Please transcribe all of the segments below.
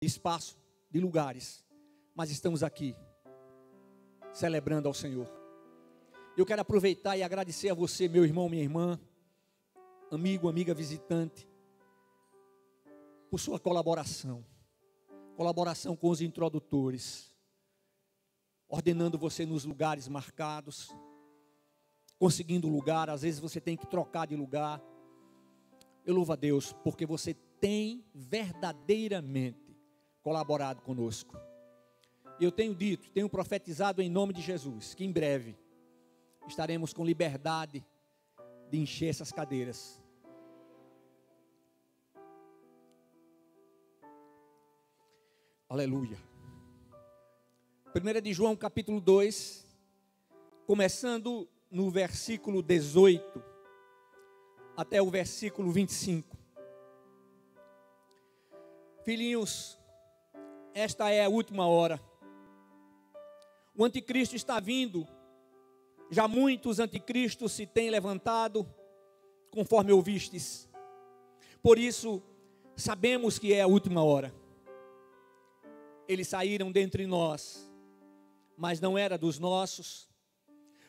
espaço, de lugares, mas estamos aqui, celebrando ao Senhor. Eu quero aproveitar e agradecer a você, meu irmão, minha irmã, amigo, amiga visitante, por sua colaboração com os introdutores, ordenando você nos lugares marcados, conseguindo lugar. Às vezes você tem que trocar de lugar. Eu louvo a Deus, porque você tem verdadeiramente colaborado conosco. Eu tenho dito, tenho profetizado em nome de Jesus, que em breve estaremos com liberdade de encher essas cadeiras. Aleluia. 1 de João capítulo 2, começando no versículo 18 até o versículo 25. Filhinhos, esta é a última hora. O anticristo está vindo. Já muitos anticristos se têm levantado, conforme ouvistes. Por isso, sabemos que é a última hora. Eles saíram dentre nós, mas não era dos nossos,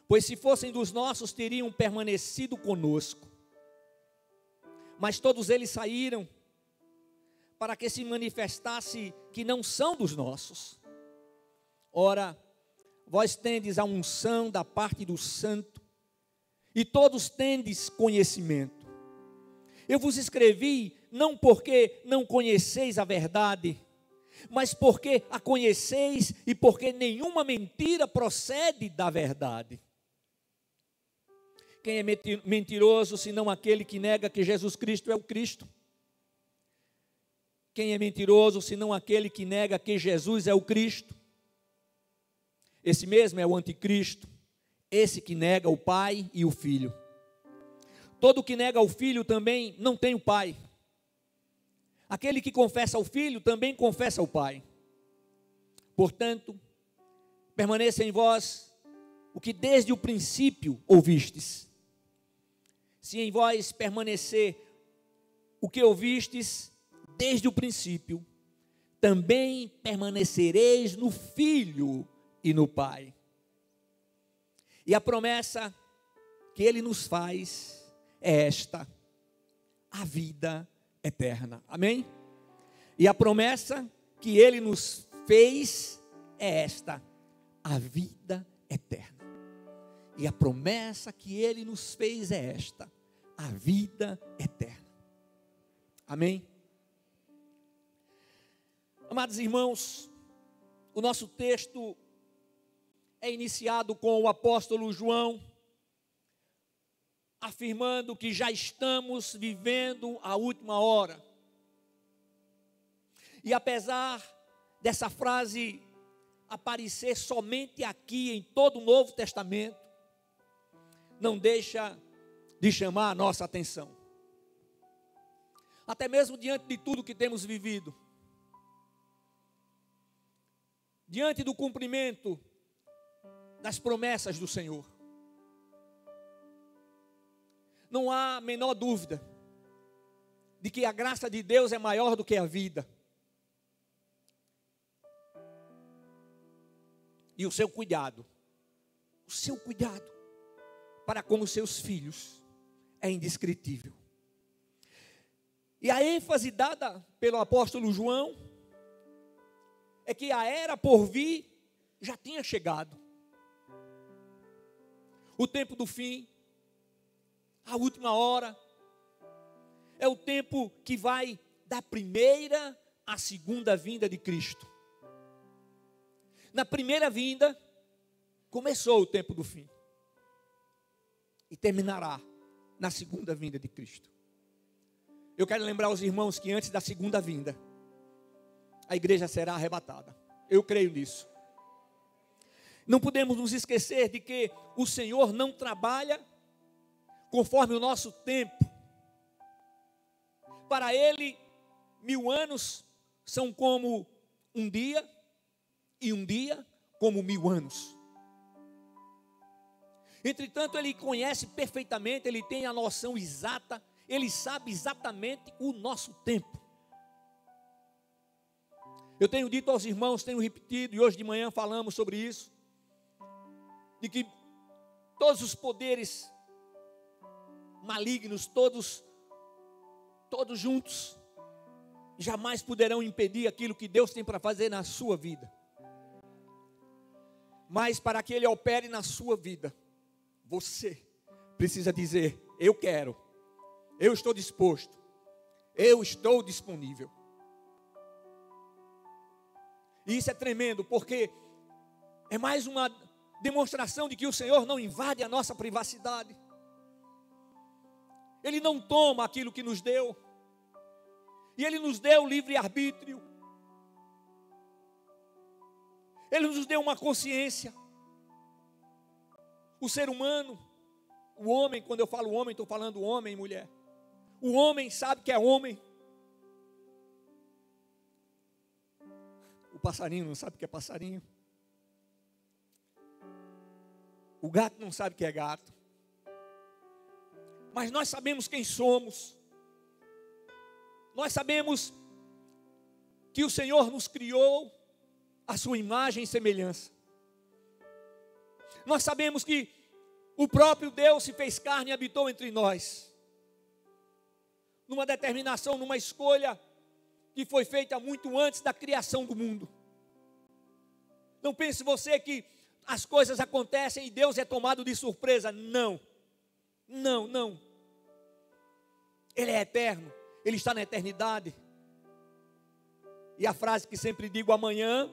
pois se fossem dos nossos, teriam permanecido conosco. Mas todos eles saíram, para que se manifestasse que não são dos nossos. Ora, vós tendes a unção da parte do Santo, e todos tendes conhecimento. Eu vos escrevi, não porque não conheceis a verdade, mas porque a conheceis e porque nenhuma mentira procede da verdade. Quem é mentiroso, senão aquele que nega que Jesus Cristo é o Cristo? Quem é mentiroso, senão aquele que nega que Jesus é o Cristo? Esse mesmo é o anticristo, esse que nega o Pai e o Filho. Todo que nega o Filho também não tem o Pai. Aquele que confessa o Filho também confessa o Pai. Portanto, permaneça em vós o que desde o princípio ouvistes. Se em vós permanecer o que ouvistes desde o princípio, também permanecereis no Filho e no Pai. E a promessa que Ele nos faz é esta: a vida eterna. Amém? E a promessa que Ele nos fez é esta: a vida eterna. E a promessa que Ele nos fez é esta: a vida eterna. Amém? Amados irmãos, o nosso texto é iniciado com o apóstolo João afirmando que já estamos vivendo a última hora. E apesar dessa frase aparecer somente aqui em todo o Novo Testamento, não deixa de chamar a nossa atenção. Até mesmo diante de tudo que temos vivido, diante do cumprimento das promessas do Senhor, não há a menor dúvida de que a graça de Deus é maior do que a vida. E o seu cuidado para com os seus filhos é indescritível. E a ênfase dada pelo apóstolo João é que a era por vir já tinha chegado. O tempo do fim, a última hora, é o tempo que vai da primeira à segunda vinda de Cristo. Na primeira vinda, começou o tempo do fim. E terminará na segunda vinda de Cristo. Eu quero lembrar aos irmãos que antes da segunda vinda, a igreja será arrebatada. Eu creio nisso. Não podemos nos esquecer de que o Senhor não trabalha conforme o nosso tempo. Para Ele, 1000 anos são como um dia, e um dia como 1000 anos. Entretanto, Ele conhece perfeitamente, Ele tem a noção exata, Ele sabe exatamente o nosso tempo. Eu tenho dito aos irmãos, tenho repetido, e hoje de manhã falamos sobre isso, de que todos os poderes malignos, todos juntos, jamais poderão impedir aquilo que Deus tem para fazer na sua vida. Mas para que Ele opere na sua vida, você precisa dizer: eu quero, eu estou disposto, eu estou disponível. E isso é tremendo, porque é mais uma demonstração de que o Senhor não invade a nossa privacidade. Ele não toma aquilo que nos deu. E Ele nos deu livre-arbítrio. Ele nos deu uma consciência. O ser humano, o homem, quando eu falo homem, estou falando homem e mulher. O homem sabe que é homem. O passarinho não sabe o que é passarinho. O gato não sabe o que é gato. Mas nós sabemos quem somos. Nós sabemos que o Senhor nos criou à sua imagem e semelhança. Nós sabemos que o próprio Deus se fez carne e habitou entre nós. Numa determinação, numa escolha que foi feita muito antes da criação do mundo. Não pense você que as coisas acontecem e Deus é tomado de surpresa. Não. Não, não. Ele é eterno. Ele está na eternidade. E a frase que sempre digo: amanhã,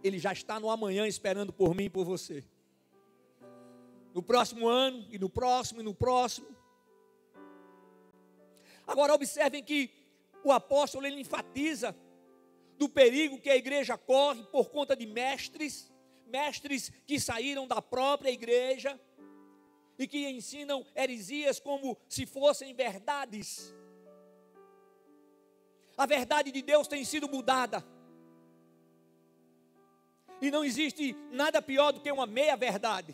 Ele já está no amanhã esperando por mim e por você. No próximo ano, e no próximo, e no próximo. Agora observem que o apóstolo, ele enfatiza do perigo que a igreja corre por conta de mestres que saíram da própria igreja e que ensinam heresias como se fossem verdades. A verdade de Deus tem sido mudada. E não existe nada pior do que uma meia-verdade.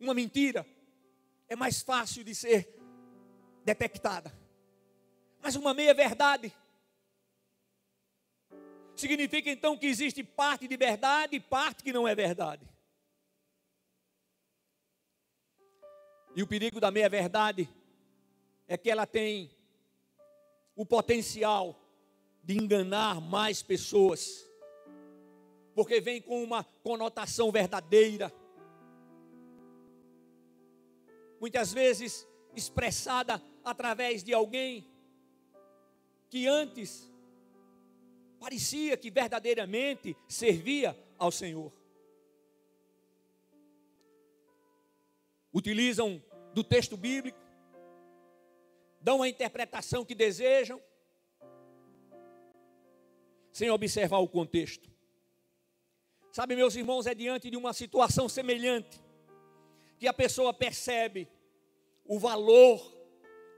Uma mentira é mais fácil de ser detectada. Mas uma meia-verdade significa então que existe parte de verdade e parte que não é verdade. E o perigo da meia-verdade é que ela tem o potencial de enganar mais pessoas, porque vem com uma conotação verdadeira, muitas vezes expressada através de alguém que antes parecia que verdadeiramente servia ao Senhor. Utilizam do texto bíblico, dão a interpretação que desejam, sem observar o contexto. Sabe, meus irmãos, é diante de uma situação semelhante que a pessoa percebe o valor,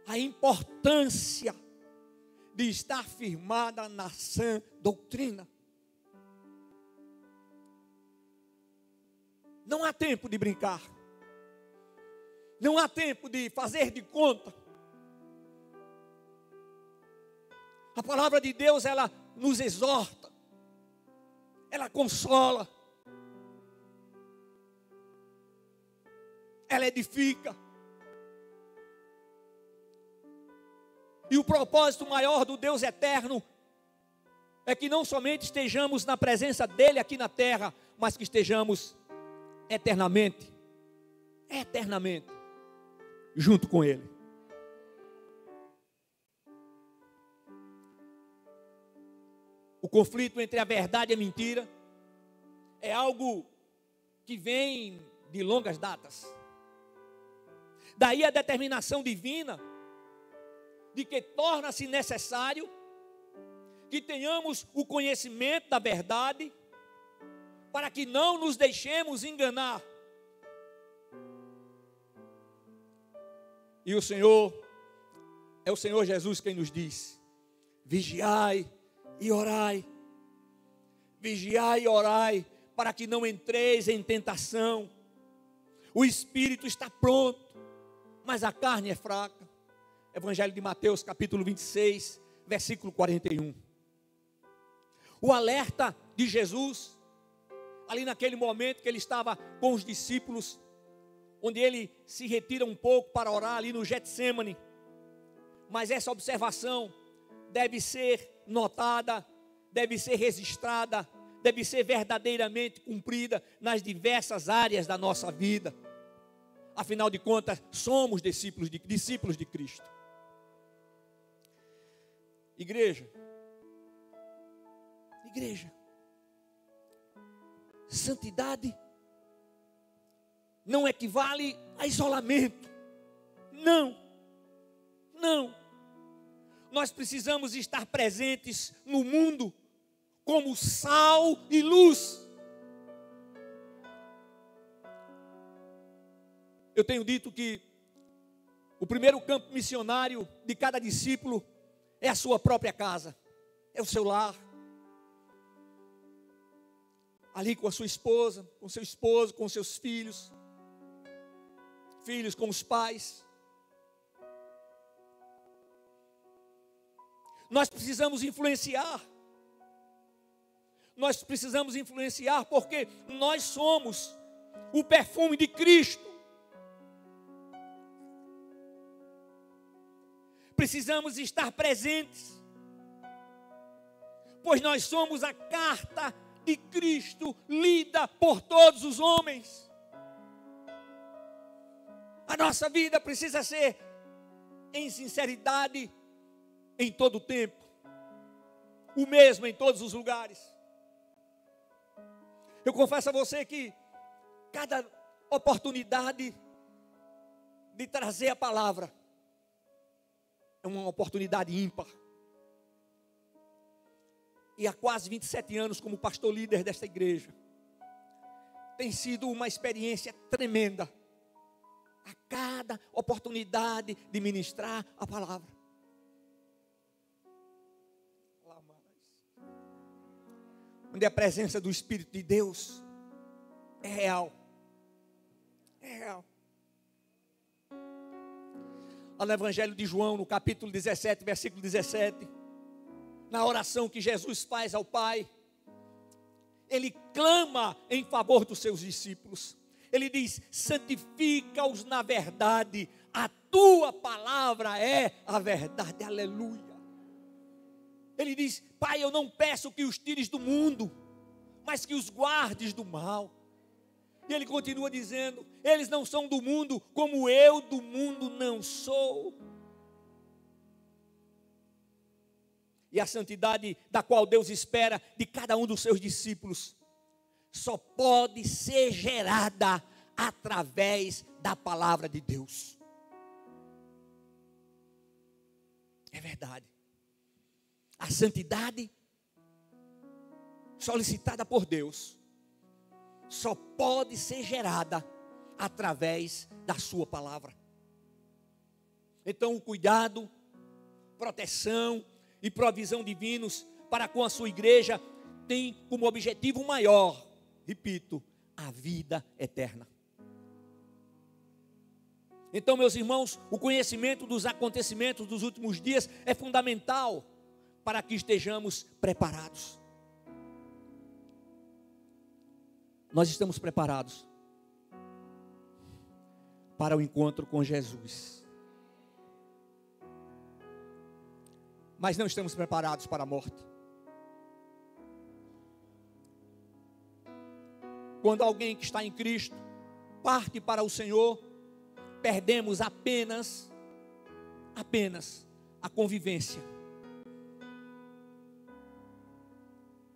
a importância de estar firmada na sã doutrina. Não há tempo de brincar. Não há tempo de fazer de conta. A palavra de Deus, ela nos exorta. Ela consola. Ela edifica. E o propósito maior do Deus eterno é que não somente estejamos na presença dEle aqui na terra, mas que estejamos eternamente, junto com Ele. O conflito entre a verdade e a mentira é algo que vem de longas datas. Daí a determinação divina de que torna-se necessário que tenhamos o conhecimento da verdade, para que não nos deixemos enganar. E o Senhor, é o Senhor Jesus quem nos diz: vigiai e orai. Vigiai e orai, para que não entreis em tentação. O espírito está pronto, mas a carne é fraca. Evangelho de Mateus, capítulo 26, versículo 41. O alerta de Jesus, ali naquele momento que ele estava com os discípulos, onde ele se retira um pouco para orar ali no Getsêmani. Mas essa observação deve ser notada, deve ser registrada, deve ser verdadeiramente cumprida nas diversas áreas da nossa vida. Afinal de contas, somos discípulos de Cristo. Igreja, santidade não equivale a isolamento. Não. Nós precisamos estar presentes no mundo como sal e luz. Eu tenho dito que o primeiro campo missionário de cada discípulo é a sua própria casa, é o seu lar. Ali com a sua esposa, com seu esposo, com seus filhos, filhos com os pais. Nós precisamos influenciar. Nós precisamos influenciar porque nós somos o perfume de Cristo. Precisamos estar presentes, pois nós somos a carta de Cristo lida por todos os homens. A nossa vida precisa ser em sinceridade em todo o tempo, o mesmo em todos os lugares. Eu confesso a você que cada oportunidade de trazer a palavra é uma oportunidade ímpar. E há quase 27 anos como pastor líder desta igreja, tem sido uma experiência tremenda. A cada oportunidade de ministrar a palavra. Onde a presença do Espírito de Deus é real. É real. Lá no Evangelho de João, no capítulo 17, versículo 17, na oração que Jesus faz ao Pai, ele clama em favor dos seus discípulos. Ele diz: santifica-os na verdade, a tua palavra é a verdade. Aleluia. Ele diz: Pai, eu não peço que os tires do mundo, mas que os guardes do mal. E ele continua dizendo: eles não são do mundo, como eu do mundo não sou. E a santidade da qual Deus espera de cada um dos seus discípulos só pode ser gerada através da palavra de Deus. É verdade. A santidade solicitada por Deus só pode ser gerada através da sua palavra. Então o cuidado, proteção e provisão divinos para com a sua igreja tem como objetivo maior, repito, a vida eterna. Então, meus irmãos, o conhecimento dos acontecimentos dos últimos dias é fundamental para que estejamos preparados. Nós estamos preparados para o encontro com Jesus, mas não estamos preparados para a morte. Quando alguém que está em Cristo parte para o Senhor, perdemos apenas a convivência.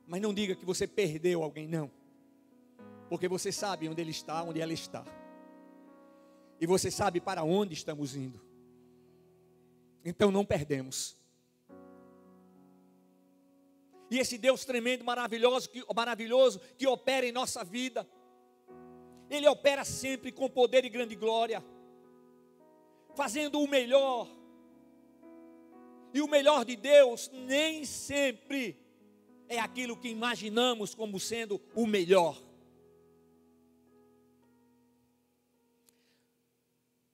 Mas não diga que você perdeu alguém, não. Porque você sabe onde ele está, onde ela está. E você sabe para onde estamos indo. Então não perdemos. E esse Deus tremendo, maravilhoso que opera em nossa vida, Ele opera sempre com poder e grande glória, fazendo o melhor. E o melhor de Deus nem sempre é aquilo que imaginamos como sendo o melhor.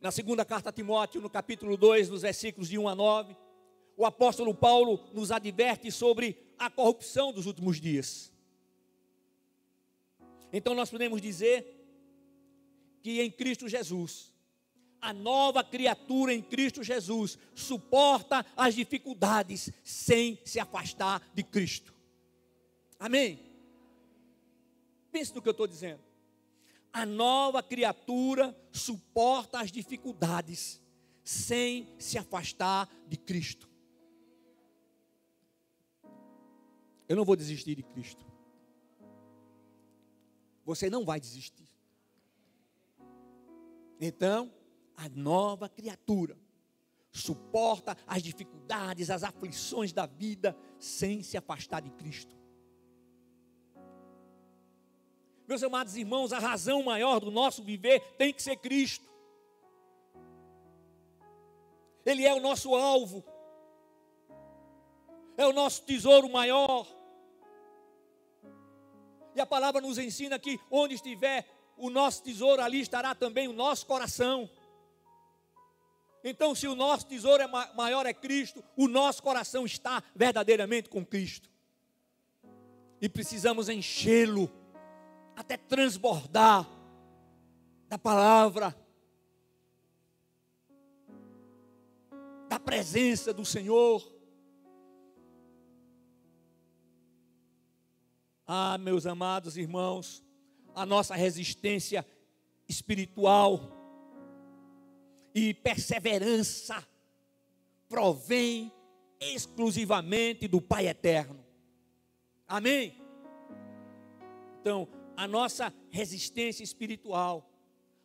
Na segunda carta a Timóteo, no capítulo 2, nos versículos de 1 a 9, o apóstolo Paulo nos adverte sobre a corrupção dos últimos dias. Então nós podemos dizer que em Cristo Jesus, a nova criatura em Cristo Jesus suporta as dificuldades sem se afastar de Cristo. Amém? Pense no que eu estou dizendo. A nova criatura suporta as dificuldades sem se afastar de Cristo. Eu não vou desistir de Cristo. Você não vai desistir. Então, a nova criatura suporta as dificuldades, as aflições da vida sem se afastar de Cristo. Meus amados irmãos, a razão maior do nosso viver tem que ser Cristo. Ele é o nosso alvo, é o nosso tesouro maior. E a palavra nos ensina que onde estiver o nosso tesouro, ali estará também o nosso coração. Então, se o nosso tesouro maior é Cristo, o nosso coração está verdadeiramente com Cristo. E precisamos enchê-lo até transbordar da palavra, da presença do Senhor. Ah, meus amados irmãos, a nossa resistência espiritual e perseverança provém exclusivamente do Pai Eterno. Amém? Então, a nossa resistência espiritual,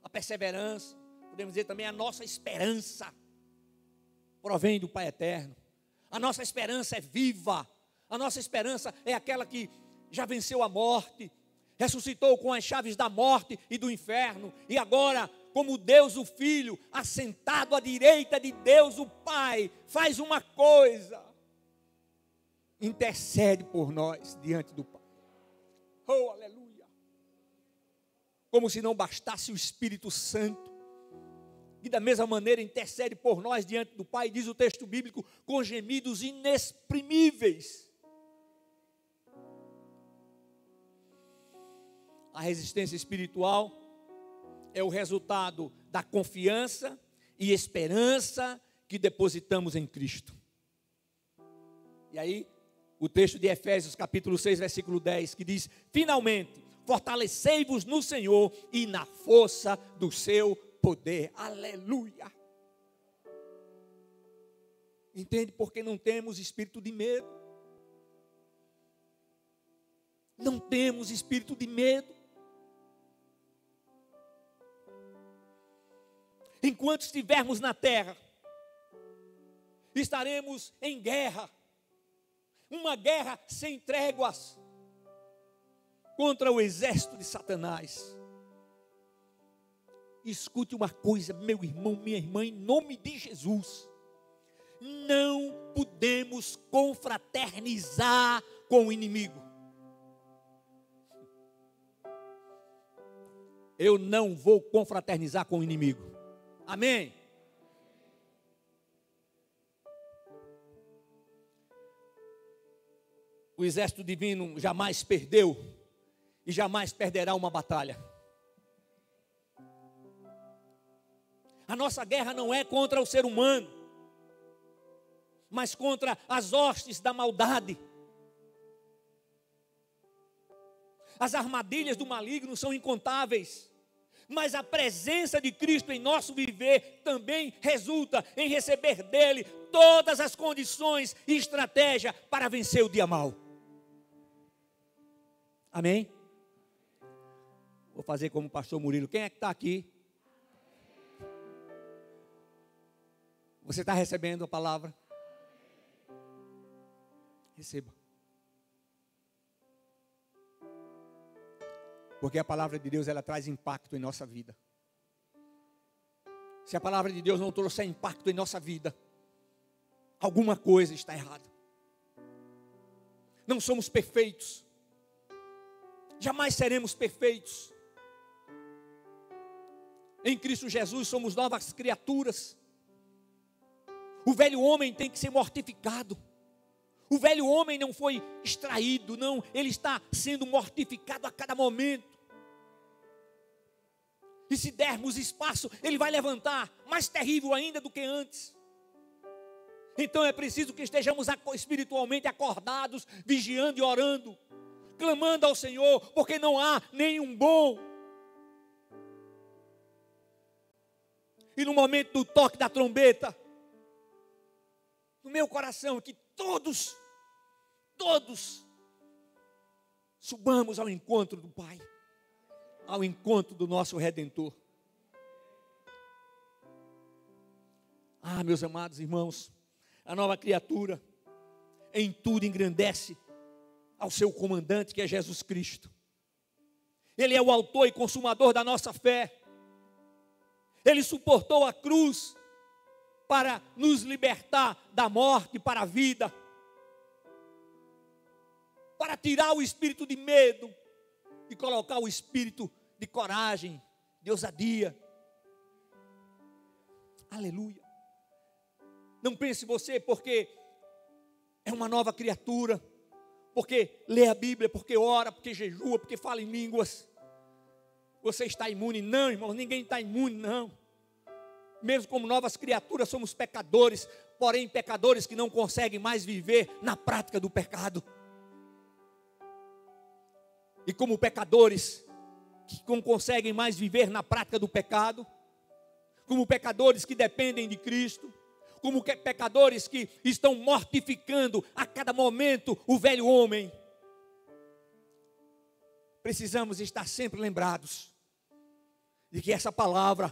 a perseverança, podemos dizer também a nossa esperança, provém do Pai Eterno. A nossa esperança é viva, a nossa esperança é aquela que já venceu a morte, ressuscitou com as chaves da morte e do inferno, e agora, como Deus o Filho, assentado à direita de Deus o Pai, faz uma coisa, intercede por nós diante do Pai. Oh, aleluia! Como se não bastasse o Espírito Santo, e da mesma maneira intercede por nós diante do Pai, diz o texto bíblico, com gemidos inexprimíveis. A resistência espiritual é o resultado da confiança e esperança que depositamos em Cristo. E aí, o texto de Efésios capítulo 6, versículo 10, que diz, finalmente, fortalecei-vos no Senhor e na força do seu poder. Aleluia! Entende? Porque não temos espírito de medo. Não temos espírito de medo. Enquanto estivermos na terra, estaremos em guerra. Uma guerra sem tréguas contra o exército de Satanás. Escute uma coisa, meu irmão, minha irmã, em nome de Jesus. Não podemos confraternizar com o inimigo. Eu não vou confraternizar com o inimigo. Amém? O exército divino jamais perdeu e jamais perderá uma batalha. A nossa guerra não é contra o ser humano, mas contra as hostes da maldade. As armadilhas do maligno são incontáveis, mas a presença de Cristo em nosso viver também resulta em receber dele todas as condições e estratégia para vencer o dia mau. Amém? Vou fazer como o pastor Murilo. Quem é que está aqui? Você está recebendo a palavra? Receba. Porque a palavra de Deus, ela traz impacto em nossa vida. Se a palavra de Deus não trouxer impacto em nossa vida, alguma coisa está errada. Não somos perfeitos. Jamais seremos perfeitos. Em Cristo Jesus somos novas criaturas. O velho homem tem que ser mortificado. O velho homem não foi extraído, não, ele está sendo mortificado a cada momento. E se dermos espaço, ele vai levantar, mais terrível ainda do que antes. Então é preciso que estejamos espiritualmente acordados, vigiando e orando, clamando ao Senhor, porque não há nenhum bom. E no momento do toque da trombeta, no meu coração, que todos subamos ao encontro do Pai, ao encontro do nosso Redentor. Ah, meus amados irmãos, a nova criatura em tudo engrandece ao seu comandante, que é Jesus Cristo. Ele é o autor e consumador da nossa fé. Ele suportou a cruz para nos libertar da morte para a vida, para tirar o espírito de medo e colocar o espírito de coragem, de ousadia. Aleluia. Não pense você porque é uma nova criatura, porque lê a Bíblia, porque ora, porque jejua, porque fala em línguas, você está imune. Não, irmão, ninguém está imune, não. Mesmo como novas criaturas, somos pecadores, porém pecadores que não conseguem mais viver na prática do pecado. E como pecadores que não conseguem mais viver na prática do pecado, como pecadores que dependem de Cristo, como pecadores que estão mortificando a cada momento o velho homem, precisamos estar sempre lembrados de que essa palavra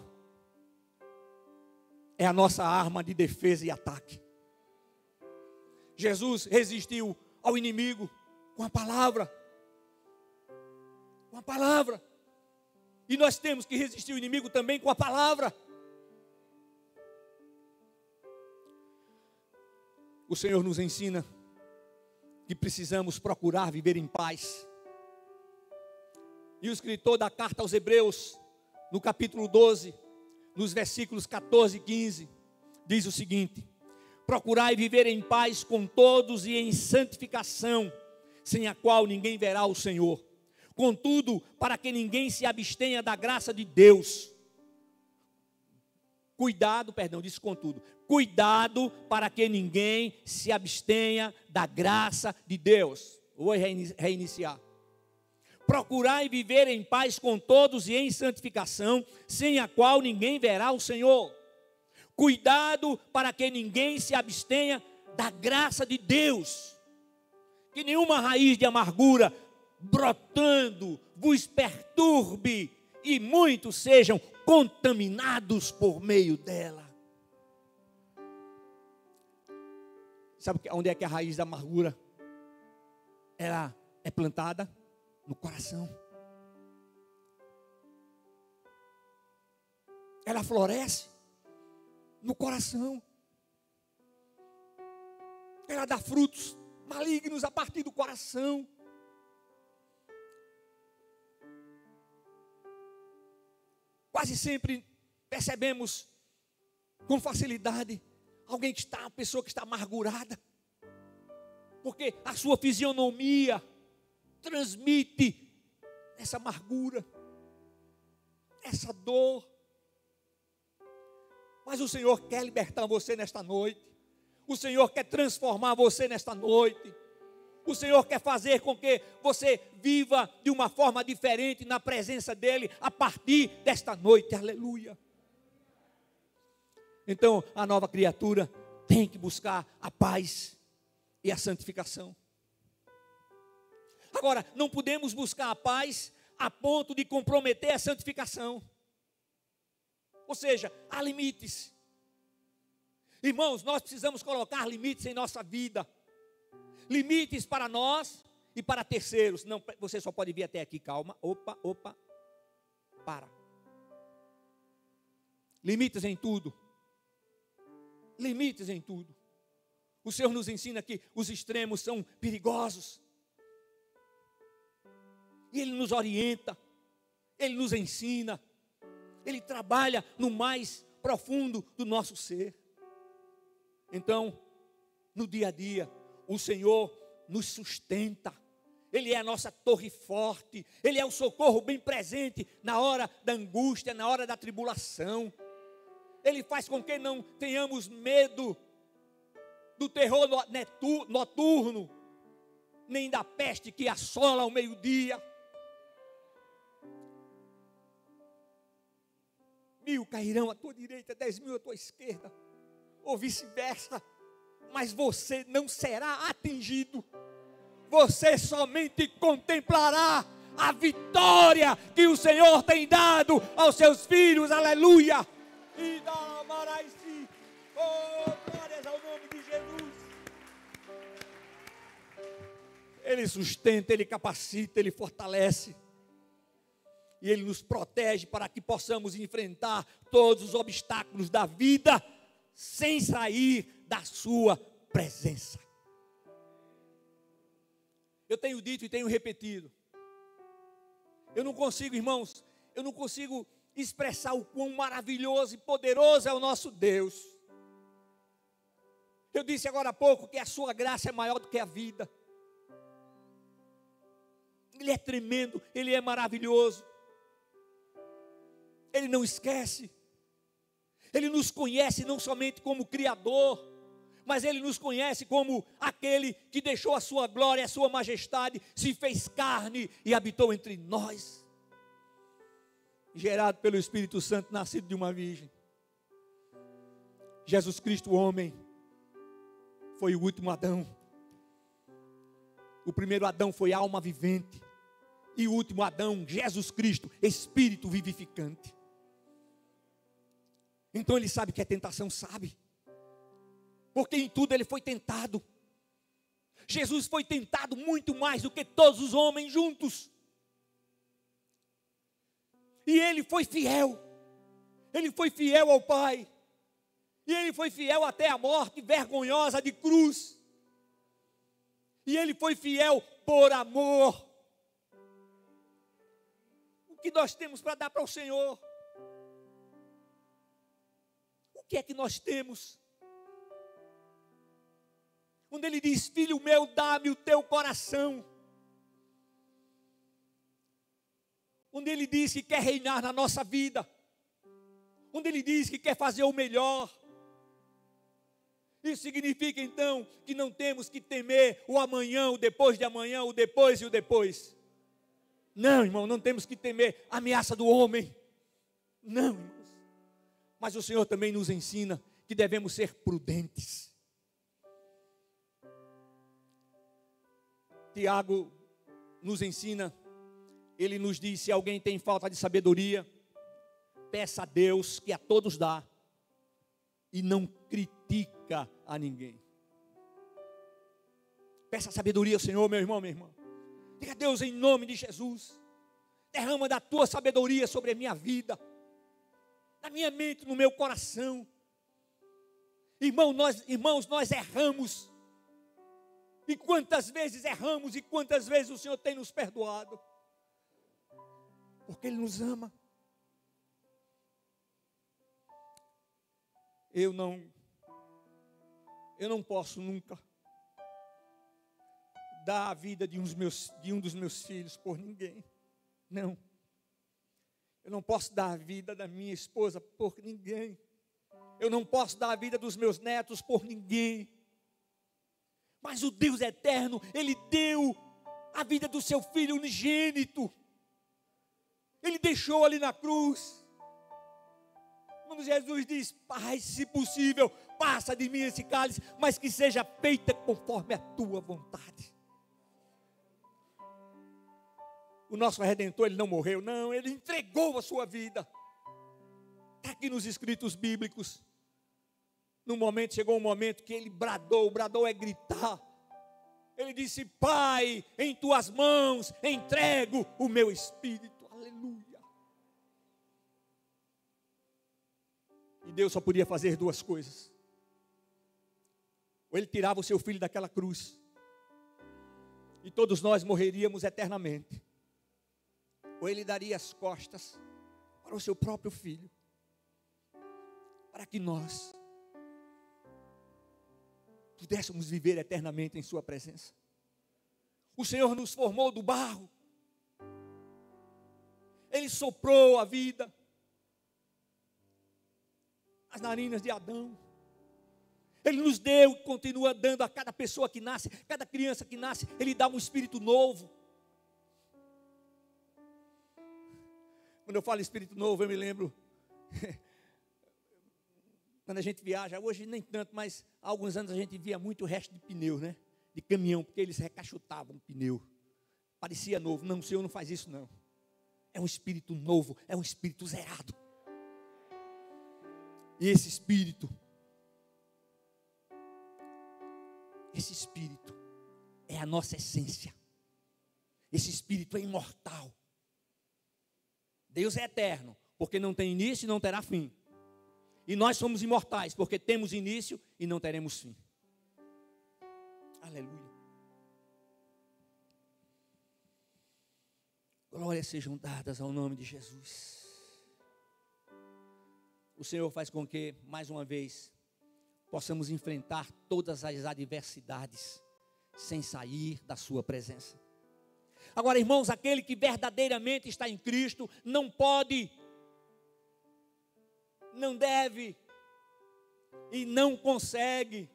é a nossa arma de defesa e ataque. Jesus resistiu ao inimigo com a palavra. Com a palavra. E nós temos que resistir ao inimigo também com a palavra. O Senhor nos ensina que precisamos procurar viver em paz. E o escritor da carta aos Hebreus, no capítulo 12, nos versículos 14 e 15, diz o seguinte: procurai viver em paz com todos e em santificação, sem a qual ninguém verá o Senhor. Contudo, para que ninguém se abstenha da graça de Deus. Cuidado para que ninguém se abstenha da graça de Deus. Vou reiniciar. Procurai viver em paz com todos e em santificação, sem a qual ninguém verá o Senhor. Cuidado para que ninguém se abstenha da graça de Deus. Que nenhuma raiz de amargura brotando vos perturbe e muitos sejam contaminados por meio dela. Sabe onde é que a raiz da amargura ela é plantada? No coração. Ela floresce no coração. Ela dá frutos malignos a partir do coração. Quase sempre percebemos com facilidade uma pessoa que está amargurada, porque a sua fisionomia transmite essa amargura, essa dor. Mas o Senhor quer libertar você nesta noite. O Senhor quer transformar você nesta noite. O Senhor quer fazer com que você viva de uma forma diferente na presença dEle a partir desta noite. Aleluia. Então a nova criatura tem que buscar a paz e a santificação. Agora, não podemos buscar a paz a ponto de comprometer a santificação. Ou seja, há limites. Irmãos, nós precisamos colocar limites em nossa vida. Limites para nós e para terceiros. Não, você só pode vir até aqui, calma. Opa, para. Limites em tudo. Limites em tudo. O Senhor nos ensina que os extremos são perigosos. E Ele nos orienta, Ele nos ensina, Ele trabalha no mais profundo do nosso ser. Então, no dia a dia, o Senhor nos sustenta. Ele é a nossa torre forte. Ele é o socorro bem presente na hora da angústia, na hora da tribulação. Ele faz com que não tenhamos medo do terror noturno, nem da peste que assola ao meio-dia. 1000 cairão à tua direita, 10.000 à tua esquerda, ou vice-versa, mas você não será atingido. Você somente contemplará a vitória que o Senhor tem dado aos seus filhos. Aleluia! E dá-me-se, oh, glórias ao nome de Jesus. Ele sustenta, Ele capacita, Ele fortalece. E Ele nos protege para que possamos enfrentar todos os obstáculos da vida sem sair da sua presença. Eu tenho dito e tenho repetido. Eu não consigo, irmãos, eu não consigo expressar o quão maravilhoso e poderoso é o nosso Deus. Eu disse agora há pouco que a sua graça é maior do que a vida. Ele é tremendo, Ele é maravilhoso. Ele não esquece. Ele nos conhece não somente como Criador, mas Ele nos conhece como aquele que deixou a sua glória, a sua majestade, se fez carne e habitou entre nós. Gerado pelo Espírito Santo, nascido de uma virgem. Jesus Cristo, o homem, foi o último Adão. O primeiro Adão foi alma vivente. E o último Adão, Jesus Cristo, espírito vivificante. Então ele sabe que é tentação, sabe. Porque em tudo ele foi tentado. Jesus foi tentado muito mais do que todos os homens juntos. E ele foi fiel. Ele foi fiel ao Pai. E ele foi fiel até a morte vergonhosa de cruz. E ele foi fiel por amor. O que nós temos para dar para o Senhor? O que é que nós temos? Quando Ele diz: filho meu, dá-me o teu coração. Onde Ele diz que quer reinar na nossa vida. Onde Ele diz que quer fazer o melhor. Isso significa então que não temos que temer o amanhã, o depois de amanhã, o depois e o depois. Não, irmão, não temos que temer a ameaça do homem. Não, irmãos. Mas o Senhor também nos ensina que devemos ser prudentes. Tiago nos ensina, ele nos diz: se alguém tem falta de sabedoria, peça a Deus, que a todos dá, e não critica a ninguém. Peça sabedoria ao Senhor, meu irmão, minha irmã. Diga: Deus, em nome de Jesus, derrama da tua sabedoria sobre a minha vida, na minha mente, no meu coração. Irmãos, nós erramos. E quantas vezes erramos e quantas vezes o Senhor tem nos perdoado. Porque Ele nos ama. Eu não posso nunca dar a vida de um dos meus filhos por ninguém. Não. Eu não posso dar a vida da minha esposa por ninguém. Eu não posso dar a vida dos meus netos por ninguém. Mas o Deus eterno, Ele deu a vida do seu Filho unigênito. Ele deixou ali na cruz. Quando Jesus diz: Pai, se possível, passa de mim esse cálice, mas que seja feita conforme a tua vontade. O nosso Redentor, Ele não morreu, não, Ele entregou a sua vida. Está aqui nos escritos bíblicos. Chegou um momento que Ele bradou. Bradou é gritar. Ele disse: Pai, em tuas mãos entrego o meu espírito. Aleluia. E Deus só podia fazer duas coisas. Ou Ele tirava o seu filho daquela cruz, e todos nós morreríamos eternamente. Ou Ele daria as costas para o seu próprio filho, para que nós pudéssemos viver eternamente em sua presença. O Senhor nos formou do barro. Ele soprou a vida nas narinas de Adão. Ele nos deu e continua dando a cada pessoa que nasce, cada criança que nasce, Ele dá um espírito novo. Quando eu falo espírito novo, eu me lembro, quando a gente viaja, hoje nem tanto, mas há alguns anos a gente via muito o resto de pneu, né? De caminhão, porque eles recachutavam o pneu. Parecia novo. Não, o Senhor não faz isso não. É um espírito novo, é um espírito zerado. E esse espírito é a nossa essência. Esse espírito é imortal. Deus é eterno, porque não tem início e não terá fim. E nós somos imortais, porque temos início e não teremos fim. Aleluia. Glórias sejam dadas ao nome de Jesus. O Senhor faz com que, mais uma vez, possamos enfrentar todas as adversidades sem sair da sua presença. Agora, irmãos, aquele que verdadeiramente está em Cristo não pode, não deve e não consegue,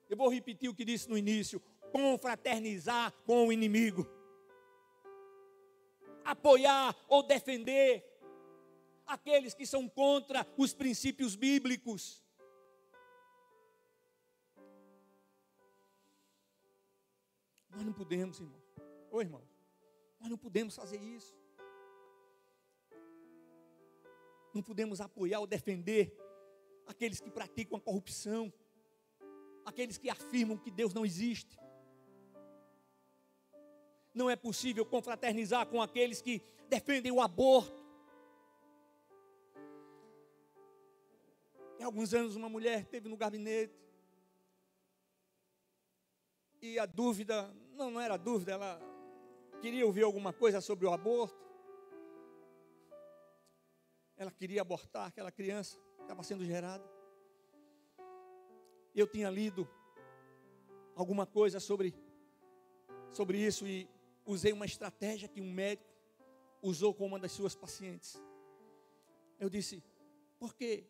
eu vou repetir o que disse no início, confraternizar com o inimigo, apoiar ou defender aqueles que são contra os princípios bíblicos. Nós não podemos, irmão. Ô irmão, nós não podemos fazer isso. Não podemos apoiar ou defender aqueles que praticam a corrupção, aqueles que afirmam que Deus não existe. Não é possível confraternizar com aqueles que defendem o aborto. Há alguns anos uma mulher esteve no gabinete e a dúvida, não era dúvida, ela queria ouvir alguma coisa sobre o aborto. Ela queria abortar aquela criança que estava sendo gerada. Eu tinha lido alguma coisa sobre isso e usei uma estratégia que um médico usou com uma das suas pacientes. Eu disse, por que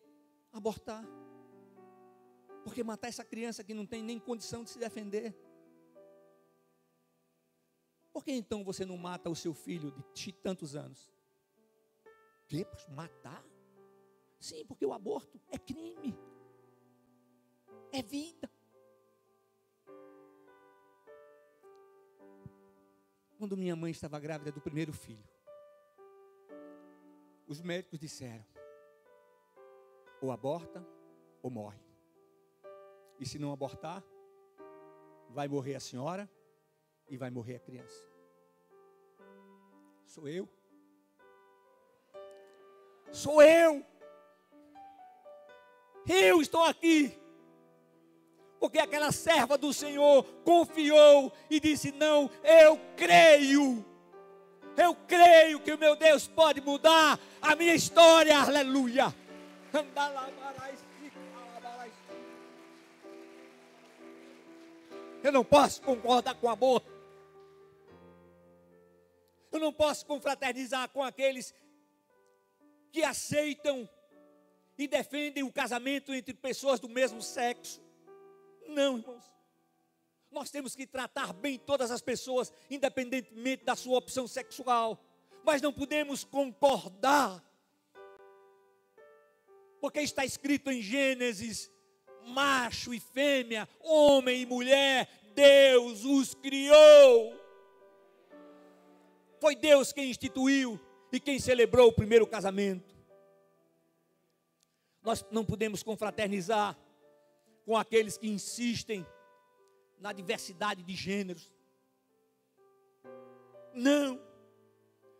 abortar? Por que matar essa criança que não tem nem condição de se defender? Por que então você não mata o seu filho de tantos anos? Que? Matar? Sim, porque o aborto é crime. É vida. Quando minha mãe estava grávida do primeiro filho, os médicos disseram, ou aborta ou morre. E se não abortar, vai morrer a senhora e vai morrer a criança. Sou eu. Sou eu. Eu estou aqui. Porque aquela serva do Senhor confiou e disse, não, eu creio que o meu Deus pode mudar a minha história, aleluia. Eu não posso concordar com o aborto. Eu não posso confraternizar com aqueles que aceitam e defendem o casamento entre pessoas do mesmo sexo. Não, irmãos. Nós temos que tratar bem todas as pessoas, independentemente da sua opção sexual. Mas não podemos concordar. Porque está escrito em Gênesis, macho e fêmea, homem e mulher, Deus os criou. Foi Deus quem instituiu e quem celebrou o primeiro casamento. Nós não podemos confraternizar com aqueles que insistem na diversidade de gêneros. Não.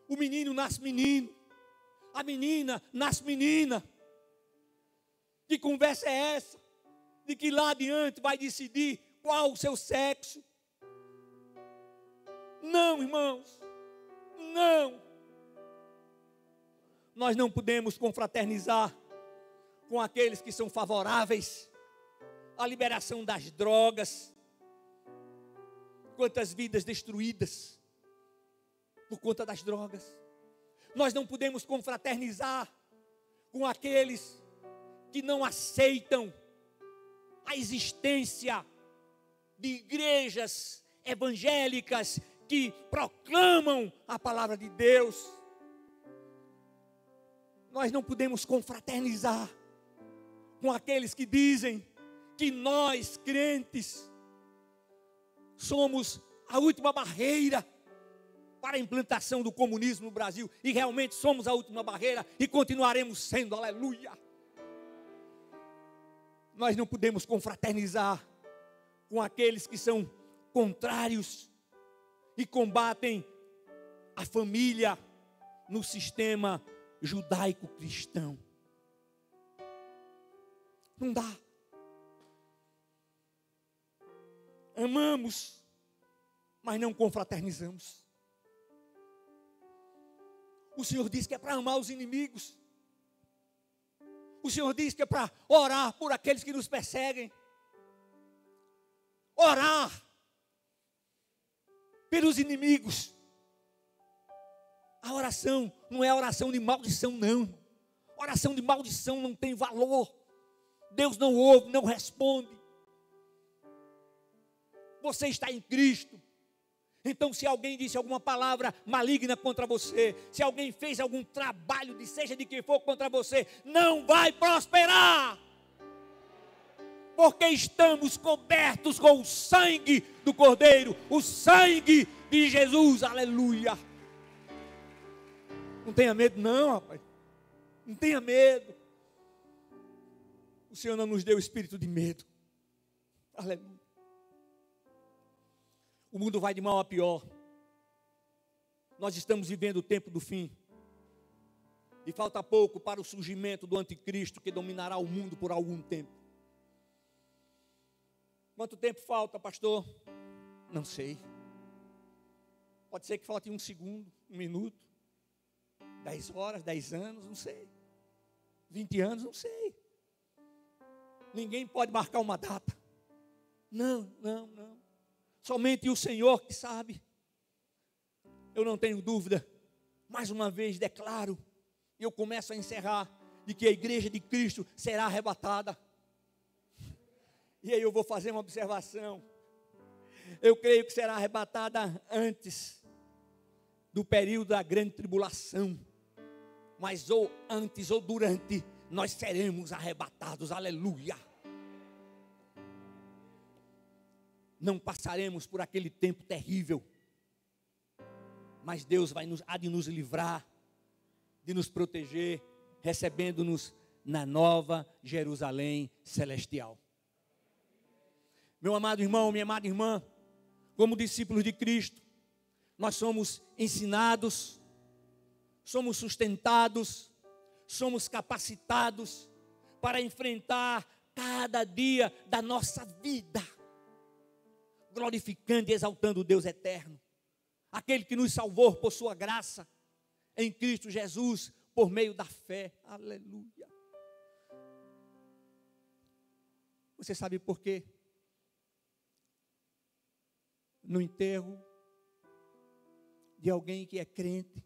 O menino nasce menino. A menina nasce menina. Que conversa é essa? De que lá adiante vai decidir qual o seu sexo? Não, irmãos. Não. Nós não podemos confraternizar com aqueles que são favoráveis a liberação das drogas. Quantas vidas destruídas por conta das drogas. Nós não podemos confraternizar com aqueles que não aceitam a existência de igrejas evangélicas que proclamam a palavra de Deus. Nós não podemos confraternizar com aqueles que dizem que nós, crentes, somos a última barreira para a implantação do comunismo no Brasil. E realmente somos a última barreira e continuaremos sendo, aleluia. Nós não podemos confraternizar com aqueles que são contrários e combatem a família no sistema judaico-cristão. Não dá. Amamos, mas não confraternizamos. O Senhor diz que é para amar os inimigos. O Senhor diz que é para orar por aqueles que nos perseguem. Orar pelos inimigos. A oração não é oração de maldição, não. Oração de maldição não tem valor. Deus não ouve, não responde. Você está em Cristo. Então, se alguém disse alguma palavra maligna contra você, se alguém fez algum trabalho, seja de quem for, contra você, não vai prosperar. Porque estamos cobertos com o sangue do Cordeiro, o sangue de Jesus, aleluia. Não tenha medo não, rapaz. Não tenha medo. O Senhor não nos deu espírito de medo. Aleluia. O mundo vai de mal a pior. Nós estamos vivendo o tempo do fim. E falta pouco para o surgimento do anticristo que dominará o mundo por algum tempo. Quanto tempo falta, pastor? Não sei. Pode ser que falte 1 segundo, 1 minuto, 10 horas, 10 anos, não sei. 20 anos, não sei. Ninguém pode marcar uma data. Não. Somente o Senhor que sabe. Eu não tenho dúvida. Mais uma vez declaro, e eu começo a encerrar, de que a igreja de Cristo será arrebatada. E aí eu vou fazer uma observação. Eu creio que será arrebatada antes do período da grande tribulação. Mas ou antes ou durante, nós seremos arrebatados, aleluia. Não passaremos por aquele tempo terrível, mas Deus há de nos livrar, de nos proteger, recebendo-nos na nova Jerusalém celestial. Meu amado irmão, minha amada irmã, como discípulos de Cristo, nós somos ensinados, somos sustentados, somos capacitados para enfrentar cada dia da nossa vida, glorificando e exaltando o Deus eterno, aquele que nos salvou por sua graça, em Cristo Jesus, por meio da fé, aleluia. Você sabe por quê? No enterro de alguém que é crente,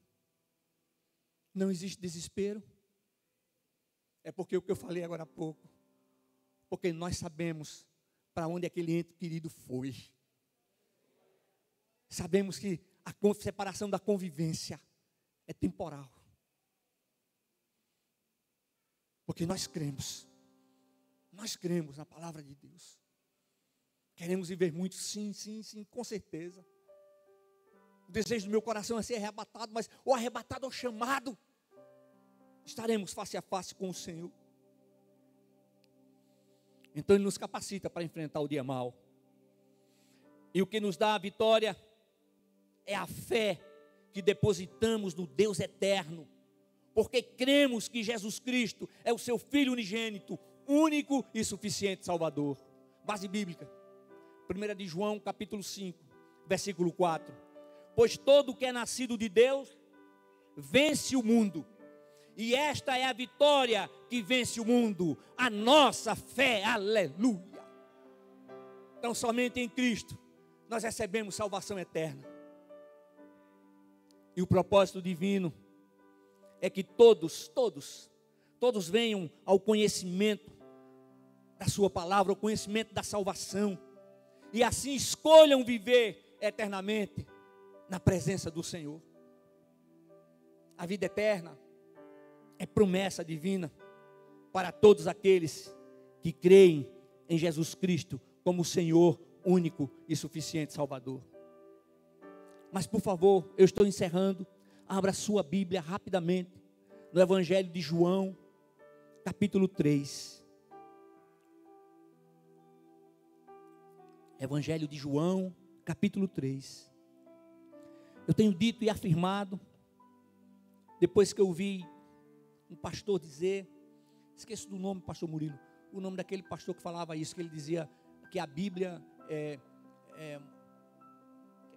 não existe desespero. É porque o que eu falei agora há pouco, porque nós sabemos para onde aquele ente querido foi. Sabemos que a separação da convivência é temporal. Porque nós cremos na palavra de Deus. Queremos viver muito, sim, com certeza. O desejo do meu coração é ser arrebatado, mas o arrebatado ou chamado, estaremos face a face com o Senhor. Então Ele nos capacita para enfrentar o dia mau. E o que nos dá a vitória é a fé que depositamos no Deus eterno, porque cremos que Jesus Cristo é o seu Filho unigênito, único e suficiente Salvador. Base bíblica, 1 de João capítulo 5, versículo 4. Pois todo que é nascido de Deus, vence o mundo. E esta é a vitória que vence o mundo, a nossa fé, aleluia. Então somente em Cristo nós recebemos salvação eterna. E o propósito divino é que todos venham ao conhecimento da sua palavra, ao conhecimento da salvação, e assim escolham viver eternamente na presença do Senhor. A vida eterna é promessa divina para todos aqueles que creem em Jesus Cristo como o Senhor único e suficiente Salvador. Mas por favor, eu estou encerrando. Abra sua Bíblia rapidamente no Evangelho de João, capítulo 3. Evangelho de João, capítulo 3. Eu tenho dito e afirmado, depois que eu vi um pastor dizer, esqueço do nome, pastor Murilo, o nome daquele pastor que falava isso, que ele dizia que a Bíblia é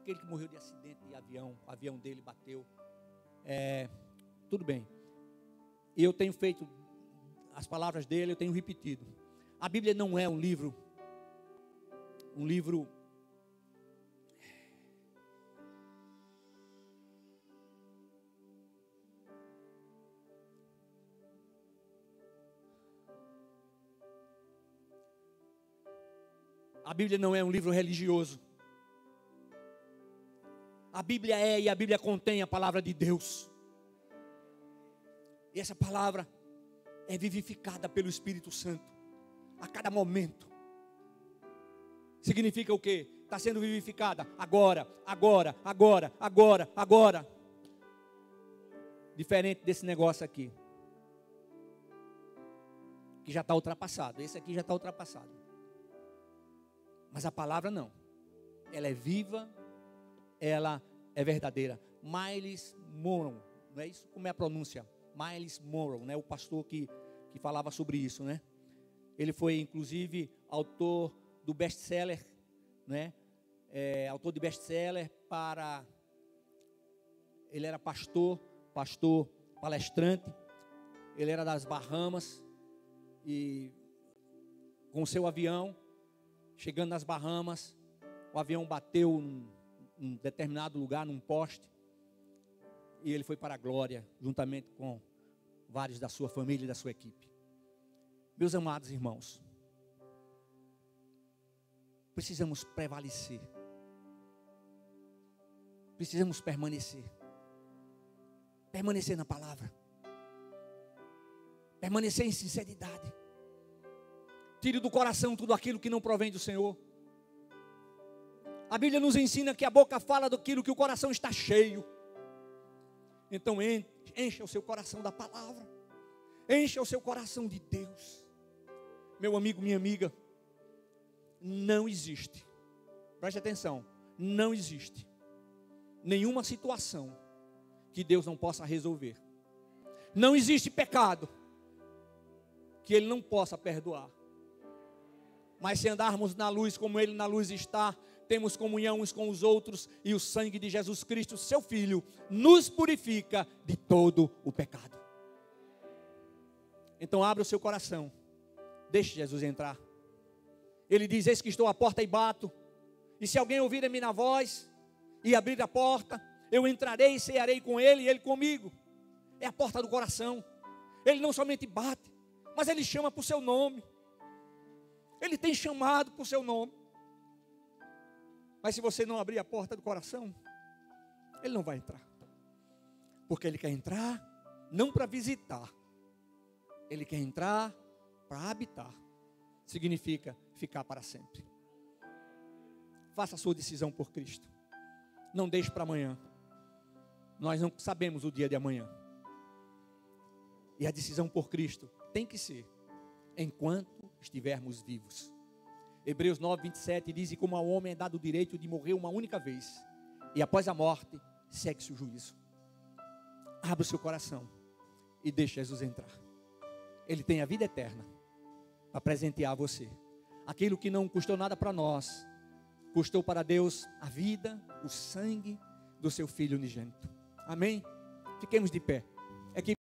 aquele que morreu de acidente de avião, o avião dele bateu. Tudo bem. E eu tenho feito as palavras dele, eu tenho repetido. A Bíblia não é um livro. A Bíblia não é um livro religioso. A Bíblia é e a Bíblia contém a palavra de Deus. E essa palavra é vivificada pelo Espírito Santo a cada momento. Significa o quê? Está sendo vivificada agora. Diferente desse negócio aqui, que já está ultrapassado. Esse aqui já está ultrapassado. Mas a palavra não. Ela é viva, ela é verdadeira. Myles Munroe, não é isso? Como é a pronúncia? Myles Munroe, né? O pastor que falava sobre isso, né? Ele foi inclusive autor do best-seller, né? Autor de best-seller ele era pastor palestrante. Ele era das Bahamas e com o seu avião, chegando nas Bahamas, o avião bateu num determinado lugar, num poste, e ele foi para a glória, juntamente com vários da sua família e da sua equipe. Meus amados irmãos, precisamos prevalecer, precisamos permanecer na palavra, permanecer em sinceridade. Tire do coração tudo aquilo que não provém do Senhor. A Bíblia nos ensina que a boca fala daquilo que o coração está cheio. Então encha o seu coração da palavra, encha o seu coração de Deus. Meu amigo, minha amiga, não existe, preste atenção, não existe nenhuma situação que Deus não possa resolver. Não existe pecado que Ele não possa perdoar. Mas se andarmos na luz como Ele na luz está, temos comunhão uns com os outros, e o sangue de Jesus Cristo, seu Filho, nos purifica de todo o pecado. Então abra o seu coração, deixe Jesus entrar. Ele diz: eis que estou à porta e bato, e se alguém ouvir a minha voz e abrir a porta, eu entrarei e cearei com ele e ele comigo. É a porta do coração. Ele não somente bate, mas Ele chama por seu nome. Ele tem chamado por seu nome. Mas se você não abrir a porta do coração, Ele não vai entrar. Porque Ele quer entrar não para visitar, Ele quer entrar para habitar. Significa ficar para sempre. Faça a sua decisão por Cristo. Não deixe para amanhã. Nós não sabemos o dia de amanhã. E a decisão por Cristo tem que ser enquanto estivermos vivos. Hebreus 9:27 diz: e como ao homem é dado o direito de morrer uma única vez, e após a morte segue-se o juízo. Abra o seu coração e deixe Jesus entrar. Ele tem a vida eterna para presentear a você. Aquilo que não custou nada para nós, custou para Deus a vida, o sangue do seu Filho unigênito. Amém? Fiquemos de pé.